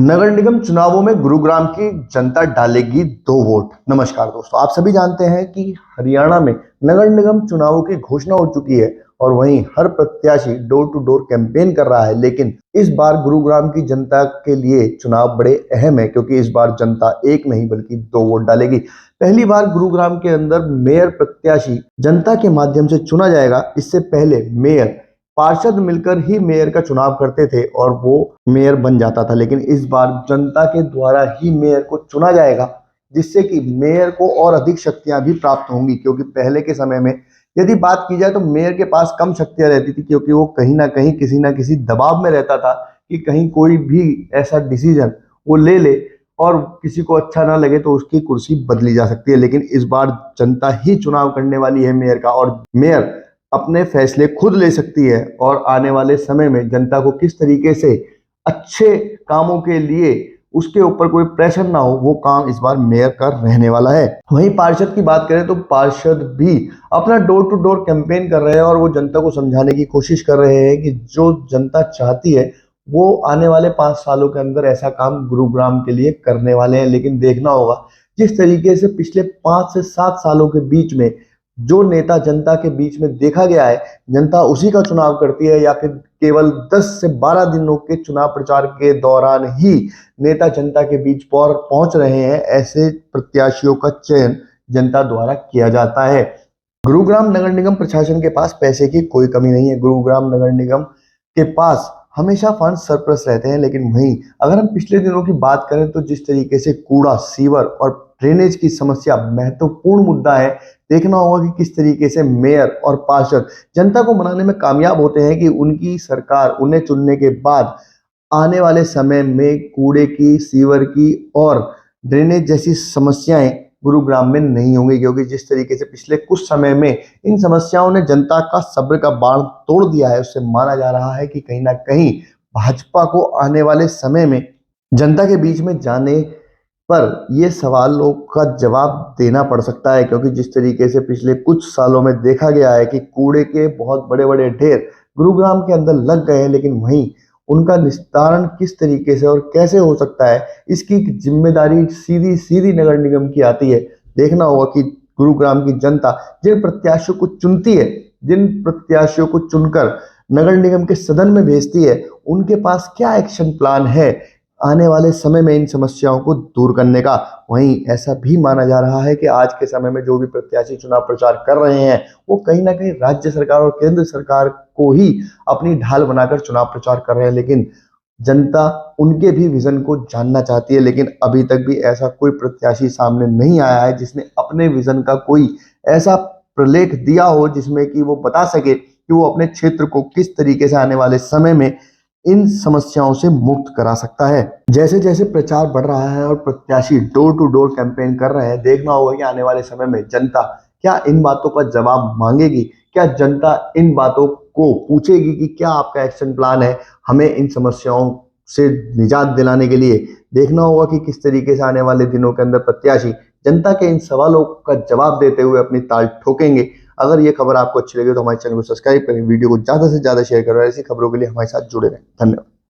नगर निगम चुनावों में गुरुग्राम की जनता डालेगी 2 वोट। नमस्कार दोस्तों, आप सभी जानते हैं कि हरियाणा में नगर निगम चुनावों की घोषणा हो चुकी है और वहीं हर प्रत्याशी डोर टू डोर कैंपेन कर रहा है। लेकिन इस बार गुरुग्राम की जनता के लिए चुनाव बड़े अहम है, क्योंकि इस बार जनता एक नहीं बल्कि 2 वोट डालेगी। पहली बार गुरुग्राम के अंदर मेयर प्रत्याशी जनता के माध्यम से चुना जाएगा। इससे पहले मेयर पार्षद मिलकर ही मेयर का चुनाव करते थे और वो मेयर बन जाता था, लेकिन इस बार जनता के द्वारा ही मेयर को चुना जाएगा, जिससे कि मेयर को और अधिक शक्तियां भी प्राप्त होंगी। क्योंकि पहले के समय में यदि बात की जाए तो मेयर के पास कम शक्तियां रहती थी, क्योंकि वो कहीं ना कहीं किसी ना किसी दबाव में रहता था कि कहीं कोई भी ऐसा डिसीजन वो ले ले और किसी को अच्छा ना लगे तो उसकी कुर्सी बदली जा सकती है। लेकिन इस बार जनता ही चुनाव करने वाली है मेयर का, और मेयर अपने फैसले खुद ले सकती है और आने वाले समय में जनता को किस तरीके से अच्छे कामों के लिए उसके ऊपर कोई प्रेशर ना हो, वो काम इस बार मेयर का रहने वाला है। वहीं पार्षद की बात करें तो पार्षद भी अपना डोर टू डोर कैंपेन कर रहे हैं और वो जनता को समझाने की कोशिश कर रहे हैं कि जो जनता चाहती है वो आने वाले 5 सालों के अंदर ऐसा काम गुरुग्राम के लिए करने वाले हैं। लेकिन देखना होगा जिस तरीके से पिछले 5 से 7 सालों के बीच में जो नेता जनता के बीच में देखा गया है, जनता उसी का चुनाव करती है, या फिर केवल 10 से 12 दिनों के चुनाव प्रचार के दौरान ही नेता जनता के बीच पहुंच रहे हैं। ऐसे प्रत्याशियों का चयन जनता द्वारा किया जाता है। गुरुग्राम नगर निगम प्रशासन के पास पैसे की कोई कमी नहीं है। गुरुग्राम नगर निगम के पास हमेशा फंड सरप्लस रहते हैं। लेकिन वहीं अगर हम पिछले दिनों की बात करें तो जिस तरीके से कूड़ा, सीवर और ड्रेनेज की समस्या महत्वपूर्ण मुद्दा है, देखना होगा कि किस तरीके से मेयर और पार्षद जनता को मनाने में कामयाब होते हैं कि उनकी सरकार उन्हें चुनने के बाद आने वाले समय में कूड़े की, सीवर की और ड्रेनेज जैसी समस्याएं गुरुग्राम में नहीं होंगी। क्योंकि जिस तरीके से पिछले कुछ समय में इन समस्याओं ने जनता का सब्र का बांध तोड़ दिया है, उससे माना जा रहा है कि कहीं ना कहीं भाजपा को आने वाले समय में जनता के बीच में जाने पर ये सवालों का जवाब देना पड़ सकता है। क्योंकि जिस तरीके से पिछले कुछ सालों में देखा गया है कि कूड़े के बहुत बड़े बड़े ढेर गुरुग्राम के अंदर लग गए हैं, लेकिन वहीं उनका निस्तारण किस तरीके से और कैसे हो सकता है, इसकी जिम्मेदारी सीधी सीधी नगर निगम की आती है। देखना होगा कि गुरुग्राम की जनता जिन प्रत्याशियों को चुनती है, जिन प्रत्याशियों को चुनकर नगर निगम के सदन में भेजती है, उनके पास क्या एक्शन प्लान है आने वाले समय में इन समस्याओं को दूर करने का। वहीं ऐसा भी माना जा रहा है कि आज के समय में जो भी प्रत्याशी चुनाव प्रचार कर रहे हैं वो कहीं ना कहीं राज्य सरकार और केंद्र सरकार को ही अपनी ढाल बनाकर चुनाव प्रचार कर रहे हैं। लेकिन जनता उनके भी विजन को जानना चाहती है, लेकिन अभी तक भी ऐसा कोई प्रत्याशी सामने नहीं आया है जिसने अपने विजन का कोई ऐसा प्रलेख दिया हो जिसमें कि वो बता सके कि वो अपने क्षेत्र को किस तरीके से आने वाले समय में इन समस्याओं से मुक्त करा सकता है। जैसे जैसे प्रचार बढ़ रहा है और प्रत्याशी डोर टू डोर कैंपेन कर रहे हैं, देखना होगा कि आने वाले समय में जनता क्या इन बातों पर जवाब मांगेगी, क्या जनता इन बातों को पूछेगी कि क्या आपका एक्शन प्लान है हमें इन समस्याओं से निजात दिलाने के लिए। देखना होगा कि किस तरीके से आने वाले दिनों के अंदर प्रत्याशी जनता के इन सवालों का जवाब देते हुए अपनी ताल ठोकेंगे। अगर ये खबर आपको अच्छी लगी तो हमारे चैनल को सब्सक्राइब करें, वीडियो को ज्यादा से ज्यादा शेयर करें और ऐसी खबरों के लिए हमारे साथ जुड़े रहें। धन्यवाद।